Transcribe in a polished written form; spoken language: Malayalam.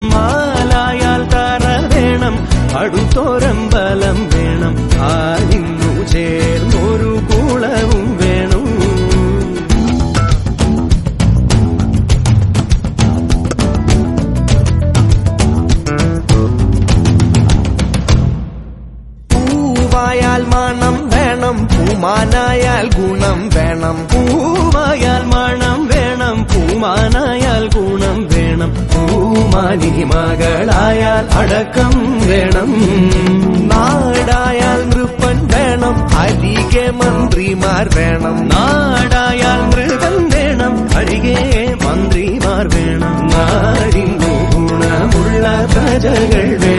മാലായാൽ തറ വേണം, അടുത്തോരമ്പലം വേണം, ആരിന്നു ചേർന്നൊരു കുളവും വേണം. പൂവായാൽ മണം വേണം, പൂമാനായാൽ ഗുണം വേണം. പൂവായാൽ മണം വേണം, പൂമാനായാൽ ഗുണം വേണം. പൂമാനി മകളായാൽ അടക്കം വേണം. നാടായാൽ നൃപ്പൻ വേണം, അരികെ മന്ത്രിമാർ വേണം. നാടായാൽ മൃഗൻ വേണം, അരികെ മന്ത്രിമാർ വേണം. നാടിനു ഗുണമുള്ള പ്രജകൾ വേണം.